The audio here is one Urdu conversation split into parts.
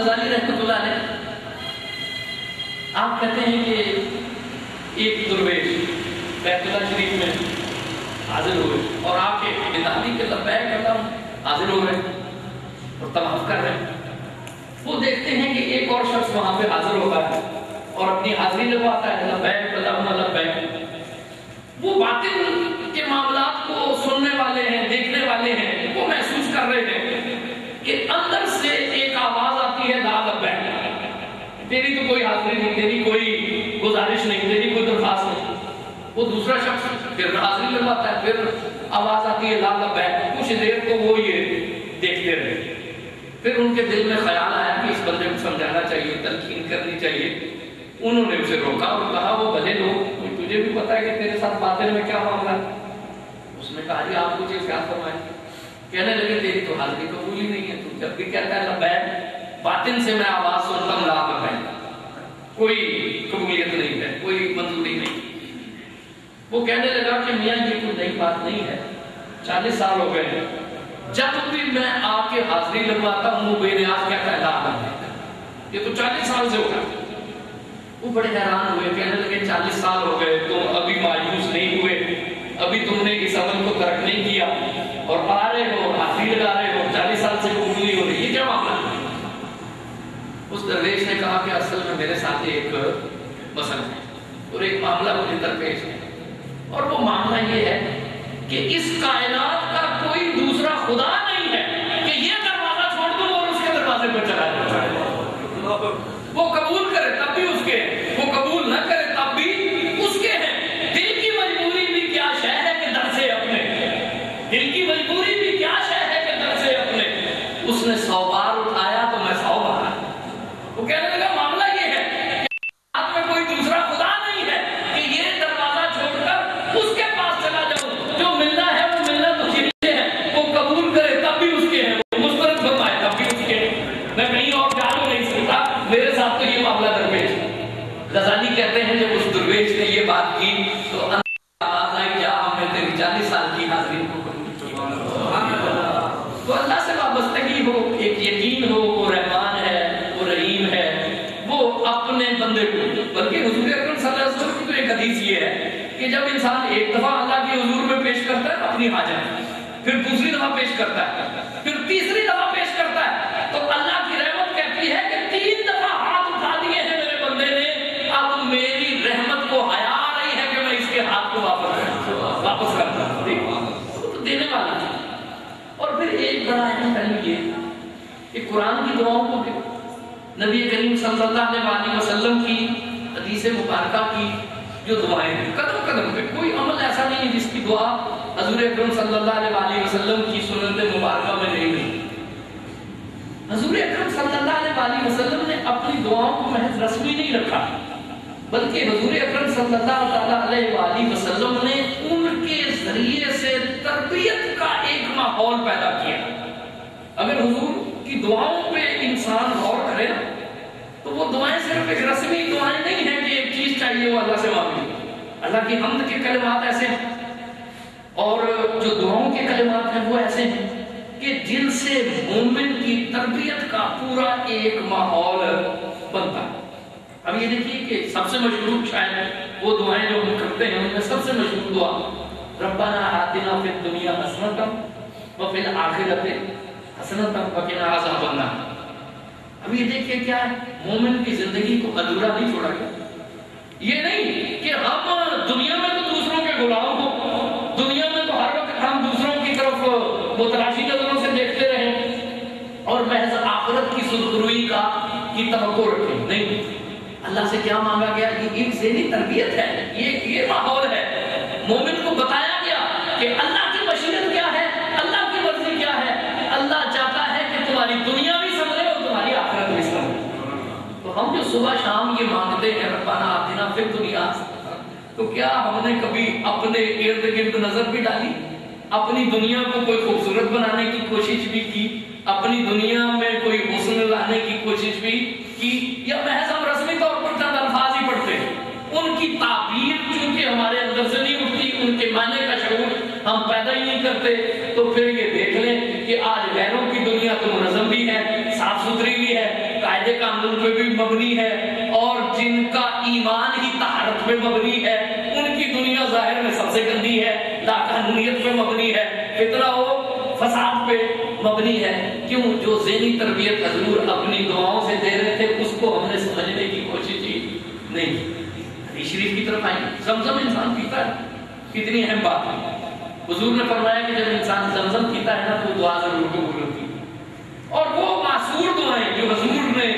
غزالی رحمۃ اللہ علیہ آپ کہتے ہیں کہ ایک درویش بیت اللہ شریف میں حاضر ہوئے اور آ کے بدعتی کے لبیک اللہ حاضر ہو رہے اور طواف کر رہے ہیں. وہ دیکھتے ہیں کہ ایک اور شخص وہاں پہ حاضر ہوتا ہے اور اپنی حاضری لگواتا ہے لبیک اللہم لبیک. وہ باطن کے معاملات کو سننے والے ہیں, دیکھنے والے ہیں, وہ محسوس کر رہے ہیں کہ اندر سے ایک آواز آتی ہے لا لبیک, تیری تو کوئی حاضری نہیں, تیری کوئی گزارش نہیں, تیری کوئی درخواست نہیں. وہ دوسرا شخص پھر حاضری لگواتا ہے, پھر آواز آتی ہے لا لبیک. کچھ دیر تو وہ یہ دیکھتے رہے. پھر ان کے دل میں خیال آیا کہ اس بندے کو سمجھانا چاہیے, تلقین کرنی چاہیے. انہوں نے اسے روکا اور کہا وہ بھلے لوگ, تجھے بھی پتا ہے کہ تیرے ساتھ باطن میں کیا معاملہ ہے. اس نے کہا جی آپ مجھے کیا فرمائیں. کہنے لگے تیری تو حاضری قبول ہی نہیں ہے, تو جب بھی کہتا ہے لبیک باطن سے میں آواز سنتا ہوں لا لبیک, کوئی قبولیت نہیں ہے, کوئی منظوری نہیں. وہ کہنے لگا کہ میاں یہ کوئی نئی بات نہیں ہے, 40 سال ہو گئے ہیں, جب بھی میں آ کے حاضری لگواتا ہوں وہ بے نیاز کہتا ہے لا لبیک. یہ تو 40 سال سے ہو گیا. وہ بڑے حیران ہوئے, کہنے لگے 40 سال ہو گئے تم ابھی مایوس نہیں ہوئے, ابھی تم نے اس عمل کو ترک نہیں کیا اور آ رہے ہو حاضری لگا رہے ہو, 40 سال سے قبول نہیں ہو رہی, یہ کیا معاملہ ہے. اس درویش نے کہا کہ اصل میں میرے ساتھ ایک مسئلہ ہے اور ایک معاملہ مجھے درپیش ہے, اور وہ معاملہ یہ ہے کہ اس کائنات کا کوئی دوسرا خدا نہیں ہے کہ یہ دروازہ چھوڑ دوں اور اس کے دروازے پر چلا جاؤں. وہ قبول کرے تب بھی اس کے, وہ قبول نہ کرے تب بھی اس کے ہیں. دل کی مجبوری بھی کیا شے ہے کہ در سے اپنے, دل کی مجبوری بھی کیا شے ہے کہ در سے اپنے. اس نے 100 بار اٹھایا تو میں 100 بار. وہ کہنے لگا معاملہ یہ ہے کہ ہاتھ میں کوئی دوسرا خدا نہیں ہے کہ یہ دروازہ چھوڑ کر اس کے پاس چلا جاؤں. جو ملنا ہے وہ ملنا تو چاہیے ہے, وہ قبول کرے تب بھی اس کے ہیں, وہ مسترد فرمائے تب بھی اس کے ہیں. میں کہیں اور جا نہیں سکتا, میرے ساتھ تو یہ معاملہ درپیش ہے. غزالی کہتے ہیں جب اس درویش نے یہ بات کی تو آواز آئی کیا ہم نے تیری 40 سال کی حاضری کو قبول کیا. تو اللہ سے وابستگی ہو, ایک یقین ہو, وہ رحمان ہے, وہ رحیم ہے, وہ اپنے بندے کو. بلکہ حضور اکرم صلی اللہ علیہ وسلم کی تو ایک حدیث یہ ہے کہ جب انسان ایک دفعہ اللہ کے حضور میں پیش کرتا ہے اپنی حاجت, پھر دوسری دفعہ پیش کرتا ہے, پھر تیسری دفعہ پیش کرتا ہے, تو اللہ کی رحمت کہتی ہے کہ 3 دفعہ ہاتھ اٹھا دیے ہیں میرے بندے نے, اب میری رحمت کو حیا آ رہی ہے کہ میں اس کے ہاتھ کو واپس کرتا ہوں. وہ تو دینے والا ہے. اور پھر ایک بڑا اہم پہلو یہ کہ قرآن کی دعاؤں کو دیکھو. نبی کریم صلی اللہ علیہ وسلم کی حدیث مبارکہ کی جو دعائیں ہیں, قدم قدم پہ کوئی عمل ایسا نہیں ہے جس کی دعا حضور اکرم صلی اللہ علیہ وسلم کی سنت مبارکہ میں نہیں ہوئی. حضور اکرم صلی اللہ علیہ وسلم نے اپنی دعاؤں کو محض رسمی نہیں رکھا, بلکہ حضور اکرم صلی اللہ علیہ وسلم نے ان کے ذریعے سے تربیت کا ایک ماحول پیدا کیا. اگر حضور کی دعاؤں پہ انسان غور کرے نا تو وہ دعائیں صرف ایک رسمی دعائیں نہیں ہیں کہ ایک چیز چاہیے وہ اللہ سے مانگی. اللہ کی حمد کے کلمات ایسے ہیں اور جو دعاؤں کے کلمات ہیں وہ ایسے ہیں کہ جن سے مومن کی تربیت کا پورا ایک ماحول بنتا ہے. اب یہ دیکھیے کہ سب سے مشہور شاید وہ دعائیں جو ہم کرتے ہیں ان میں سب سے مشہور دعا ربنا آتنا فی الدنیا حسنۃ وفی الآخرۃ حسنۃ وقنا عذاب النار. اب یہ دیکھیے کیا ہے, مومن کی زندگی کو ادھورا نہیں چھوڑا گیا. یہ نہیں کہ ہم دنیا میں تو دوسروں کے غلام ہوں, دنیا میں تو ہر وقت ہم دوسروں کی طرف متلاشی نظروں سے دیکھتے رہیں اور محض آخرت کی سرخروئی کی توقع رکھیں. نہیں, اللہ سے کیا مانگا گیا, یہ ایک ذہنی تربیت ہے, یہ ماحول ہے. مومن کو بتایا گیا کہ اللہ کی مشیت کیا ہے, اللہ کی مرضی کیا ہے. اللہ چاہتا ہے کہ تمہاری دنیا بھی سنورے اور تمہاری آخرت بھی سنورے. تو ہم جو صبح شام یہ مانگتے ہیں ربنا آتنا فی الدنیا, تو کیا ہم نے کبھی اپنے ارد گرد نظر بھی ڈالی, اپنی دنیا کو کوئی خوبصورت بنانے کی کوشش بھی کی, اپنی دنیا میں کوئی حسن لانے کی کوشش بھی کی, یا محض ہم رسمی طور پر چند الفاظ ہی پڑھتے ہیں, ان کی تعبیر چونکہ ہمارے اندر سے نہیں اٹھتی, ان کے معنی کا شعور ہم پیدا ہی نہیں کرتے. تو پھر یہ دیکھ لیں کہ آج غیروں کی دنیا تو منظم بھی ہے, صاف ستھری بھی ہے, قاعدے قانون پہ بھی مبنی ہے اور جن کا ایمان ہی طہارت پہ مبنی ہے ان کی دنیا ظاہر میں سب سے گندی ہے، لاقانونیت پہ مبنی ہے، فتنہ و فساد پہ مبنی ہے۔ کیوں؟ جو ذہنی تربیت حضور اپنی دعاؤں سے دے رہے تھے اس کو ہم نے سمجھنے کی کوشش کی نہیں۔ حدیث شریف کی طرف آئیں، زمزم انسان پیتا ہے، کتنی اہم بات ہے۔ حضور نے فرمایا کہ جب انسان زمزم پیتا ہے نا تو دعا ضرور قبول ہوتی ہے، اور وہ معصور دعائیں جو حضور نے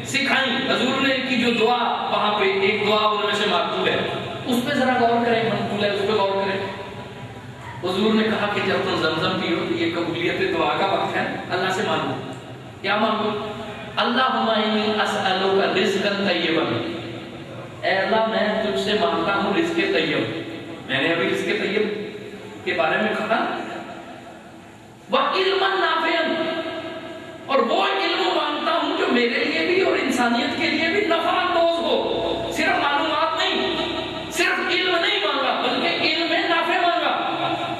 سکھائیں، حضور نے کی جو دعا وہاں پہ ایک دعا ان میں سے مقبول ہے، اس پہ ذرا غور کریں، منقول ہے، اس پہ غور کریں۔ حضور نے کہا کہ جب تم زمزم پیو تو یہ قبولیت دعا کا وقت ہے، اللہ سے مانگو۔ کیا مانگو؟ اللہم انی اسألک رزقا طیبا، اے اللہ میں تجھ سے مانگتا ہوں رزق طیب۔ میں نے ابھی رزق طیب کے بارے میں کہا، وعلما نافعا، اور وہ علم مانگتا ہوں جو میرے لیے بھی اور انسانیت کے لیے بھی نفع اندوز ہو۔ صرف معلومات نہیں، صرف علم نہیں مانگا بلکہ علم نافع مانگا۔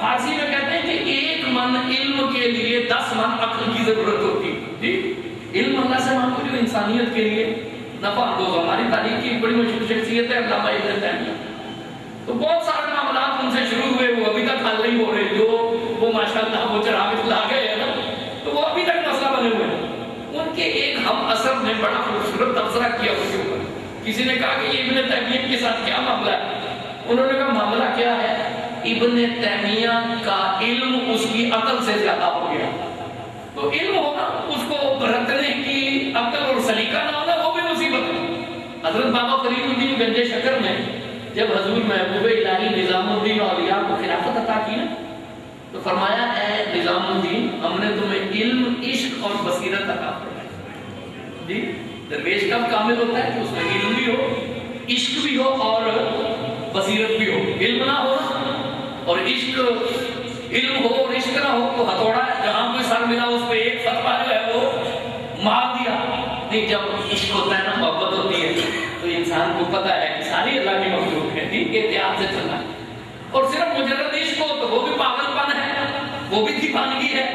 فارسی میں کہتے ہیں کہ 1 من علم کے لیے 10 من عقل کی ضرورت ہوتی ہے۔ جی علم اللہ سے مانگو جو انسانیت کے لیے نفع اندوز ہو۔ ہماری تاریخ کی بڑی مشہور شخصیت ہے علامہ ابن تیمیہ، تو بہت سارے معاملات ان سے شروع ہوئے، وہ ابھی تک حل نہیں ہو رہے، جو وہ ماشاءاللہ وہ چراغ لا گئے ہیں نا، تو وہ ابھی تک مسئلہ بنے ہوئے ہیں۔ ان کے ایک ہم اثر نے بڑا خوبصورت تبصرہ کیا اس کے اوپر۔ کسی نے کہا کہ یہ ابن تیمیہ کے ساتھ کیا معاملہ ہے؟ انہوں نے کہا معاملہ کیا ہے، ابن تیمیہ کا علم اس کی عقل سے زیادہ ہو گیا۔ تو علم ہونا، اس کو برتنے کی عقل اور سلیقہ نہ ہونا، وہ بھی مصیبت ہے۔ حضرت بابا فرید الدین گنج شکر نے جب حضور محبوب الہی نظام الدین اولیاء کو خلافت عطا کی نا، تو فرمایا اے نظام الدین، ہم نے تمہیں علم، عشق اور بصیرت عطا فرمائی۔ جی درویش کب کامل ہوتا ہے کہ اس میں علم بھی ہو، عشق بھی ہو اور بصیرت بھی ہو۔ علم نہ ہو اور عشق، علم ہو اور عشق نہ ہو تو ہتھوڑا جہاں کوئی سر ملا اس پہ ایک فتویٰ جو ہے وہ مار دیا۔ نہیں، جب عشق ہوتا ہے نا، محبت ہوتی ہے، تو انسان کو پتہ ہے کہ ساری اللہ کی مخلوق ہے، ٹھیک ہے، احتیاط سے چلنا ہے۔ اور صرف مجرد عشق ہو تو وہ بھی پاگل پن ہے، وہ بھی دیوانگی ہے،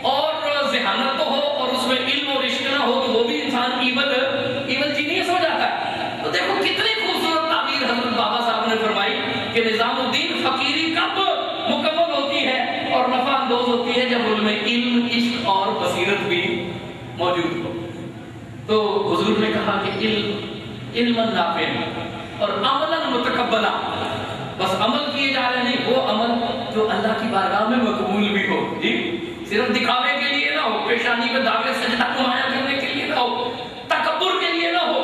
اور ذہانت تو ہو اور اس میں علم اور عشق نہ ہو تو وہ بھی انسان ایول جینیس ہو جاتا ہے۔ تو دیکھو کتنی خوبصورت تعبیر حضرت بابا صاحب نے فرمائی کہ نظام الدین فقیری کب مکمل ہوتی ہے اور نفع اندوز ہوتی ہے، جب ان میں علم، عشق اور بصیرت بھی موجود ہو۔ تو حضور نے کہا کہ علم نافع اور عملا متقبلا، بس عمل کیے جا رہے نہیں، وہ عمل جو اللہ کی بارگاہ میں مقبول بھی ہو۔ جی صرف دکھاوے کے لیے نہ ہو، پیشانی پہ داغ سجدہ نمایاں کرنے کے لیے نہ ہو، تکبر کے لیے نہ ہو۔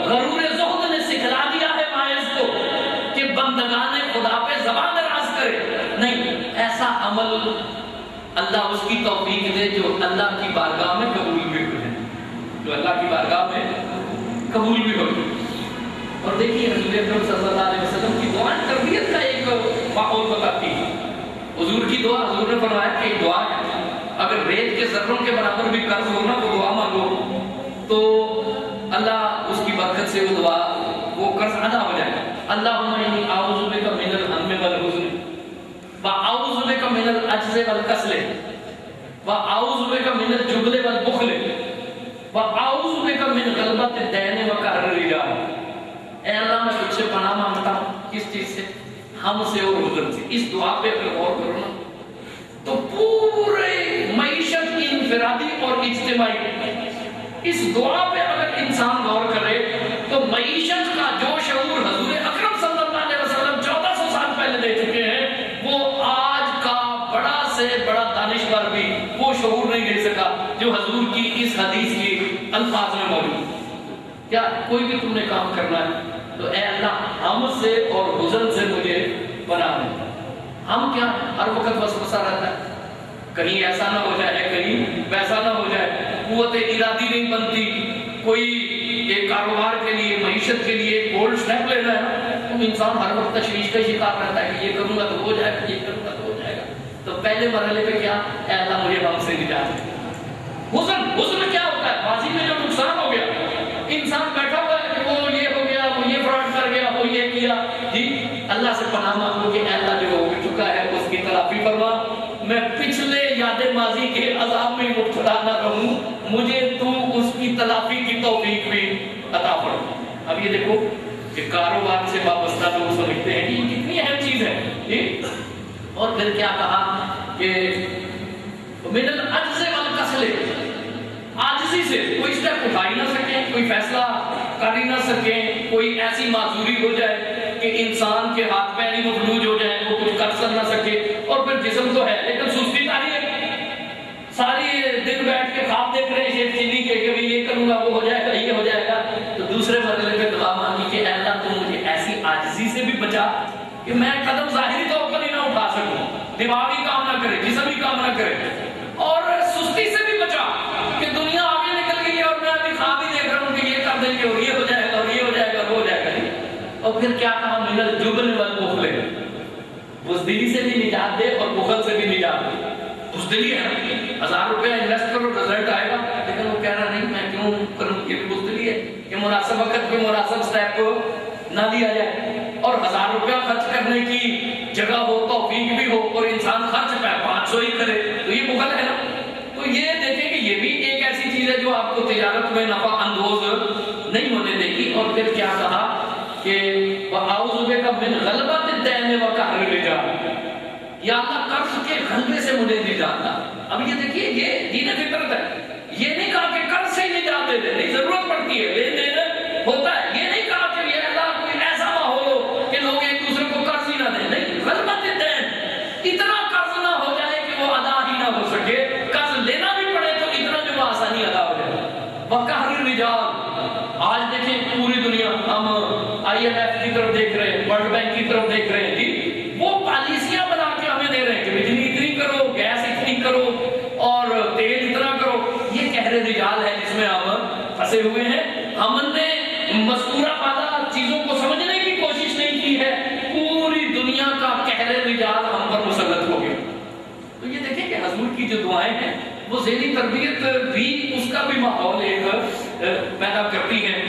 غرور زہد نے سکھلا دیا ہے مائز کو کہ بندگان خدا پہ زبان دراز کرے، نہیں، ایسا عمل اللہ اس کی توفیق دے جو اللہ کی بارگاہ میں قبول بھی ہو، جو اللہ کی بارگاہ میں قبول بھی ہو۔ اور دیکھیے حضور اکرم صلی اللہ علیہ وسلم کی دعائیں تربیت کا ایک ماحول بتاتی ہے۔ حضور کی دعا، حضور نے فرمایا کہ ایک دعا ہے، اگر ریت کے ذروں کے برابر بھی قرض ہو نا، وہ دعا مانگو تو اللہ اس کی برکت سے وہ دعا، وہ قرض ادا ہو جائے۔ اللہم انی اعوذ بک من الہم والحزن واعوذ بک من العجز والکسل واعوذ بک من الجبن والبخل واعوذ بک من غلبۃ الدین وقہر الرجال۔ اے اللہ میں تجھ سے پناہ مانگتا ہوں، کس چیز سے؟ ہم سے اور حزن سے۔ اس دعا پہ اگر غور کرو نا تو پورے معیشت کی انفرادی اور اجتماعی، اس دعا پہ اگر انسان غور کرے تو معیشت کا جو شعور حضور اکرم صلی اللہ علیہ وسلم 1400 سال پہلے دے چکے ہیں، وہ آج کا بڑا سے بڑا دانشور بھی وہ شعور نہیں دے سکا جو حضور کی اس حدیث کی الفاظ میں موجود۔ کیا کوئی بھی تم نے کام کرنا ہے تو اے اللہ ہم سے اور حزن سے مجھے پناہ دے۔ ہم کیا ہر وقت وسوسہ رہتا ہے، کہیں ایسا نہ ہو جائے، کہیں ویسا نہ ہو جائے، قوت ارادی نہیں بنتی۔ کوئی ایک کاروبار کے لیے، معیشت کے لیے بولڈ سٹیپ لینا ہے تو انسان ہر وقت تشویش کا شکار رہتا ہے کہ یہ کروں گا تو ہو جائے گا، یہ کروں گا تو ہو جائے گا۔ تو پہلے مرحلے پہ کیا، اے اللہ مجھے غم سے نجات دے۔ حزن کیا ہوتا ہے؟ ماضی میں جو نقصان ہو گیا، انسان بیٹھا ہوا ہے کہ وہ یہ ہو گیا، وہ یہ فراڈ کر گیا، وہ یہ کیا، جی اللہ سے پناہ مانگو کہ اے اللہ جو ہو چکا ہے اس کی تلافی فرما، میں پچھلے یاد ماضی کے عذاب میں مبتلا نہ رہوں، مجھے تو اس کی کی تلافی کی توفیق بھی عطا فرما۔ اب یہ دیکھو کہ کاروبار سے وابستہ لوگ سمجھتے ہیں کہ یہ کتنی اہم چیز ہے، اور پھر کیا کہا کہ من العجز والکسل، عاجزی سے کوئی اسٹیپ اٹھا ہی نہ سکیں، کوئی فیصلہ کر ہی نہ سکیں، کوئی ایسی معذوری ہو جائے کہ انسان کے ہاتھ پیر ہی مفلوج ہو جائے، وہ کچھ کر نہ سکے، اور پھر جسم تو ہے لیکن سستی تاری ہے، ساری دن بیٹھ کے خواب دیکھ رہے ہیں شیخ چینی کے کہ یہ کروں گا وہ ہو جائے گا یہ ہو جائے گا۔ تو دوسرے مرحلے پہ دعا مانگی کہ اے اللہ تو مجھے ایسی عاجزی سے بھی بچا کہ میں قدم ظاہری طور پر ہی نہ اٹھا سکوں، دماغ ہی کام نہ کرے، جسم ہی کام نہ کرے، اور سستی سے بھی بچا کہ دنیا آگے نکل گئی ہے اور میں ابھی خواب ہی دیکھ رہا ہوں کہ یہ کر دیں گے اور یہ ہو جائے گا اور یہ ہو جائے گا اور وہ ہو جائے گا۔ اور پھر کیا کہا من الجبن والبخل، بزدلی سے بھی نجات دے اور بخل سے بھی نجات دے۔ بزدلی ہے نا، 1000 روپیہ انویسٹ کرو رزلٹ آئے گا، لیکن وہ کہہ رہا نہیں میں کیوں کروں، یہ بھی بزدلی ہے کہ مناسب وقت پہ مناسب سٹیپ نہ لیا جائے، اور 1000 روپیہ خرچ کرنے کی جگہ ہو، توفیق بھی ہو، اور انسان خرچ پہ 500 ہی کرے تو یہ بخل ہے نا۔ تو یہ دیکھیں کہ یہ بھی ایک ایسی چیز ہے جو آپ کو تجارت میں نفع اندوز نہیں ہونے دے گی۔ اور پھر کیا کہا کہ وَأَعُوذُ بِكَ مِنْ غَلَبَةِ الدَّيْنِ وَقَهْرِ الرِّجَالِ، یا اللہ قرض کے غلبے سے مجھے نجات دا۔ اب یہ دیکھیے یہ دین فطرت ہے، یہ نہیں کہا کہ قرض سے ہی نجات دے دے، نہیں ضرورت پڑتی ہے لین دین ہوتا ہے، یہ نہیں کہا کہ یہ اللہ کوئی ایسا ماحول ہو کہ لوگ ایک دوسرے کو قرض ہی نہ دیں، نہیں، غلبۃ الدین، اتنا قرض نہ ہو جائے کہ وہ ادا ہی نہ ہو سکے، قرض لینا بھی پڑے تو اتنا جو آسانی ادا ہو جائے۔ وقہر الرجال، آج دیکھیں پوری دنیا ہم IMF کی طرف دیکھ رہے ہیں، ورلڈ بینک کی طرف دیکھ رہے ہیں، جی وہ پالیسیاں بنا کے ہمیں دے رہے ہیں کہ بجلی اتنی کرو، گیس اتنی کرو اور تیل اتنا کرو۔ یہ قہر رجال ہے جس میں ہم پھنسے ہوئے ہیں۔ ہم نے مذکورہ پالا چیزوں کو سمجھنے کی کوشش نہیں کی ہے، پوری دنیا کا قہر رجال ہم پر مسلط ہو گیا۔ تو یہ دیکھیں کہ حضور کی جو دعائیں ہیں وہ ذہنی تربیت بھی، اس کا بھی ماحول ایک پیدا کرتی ہیں۔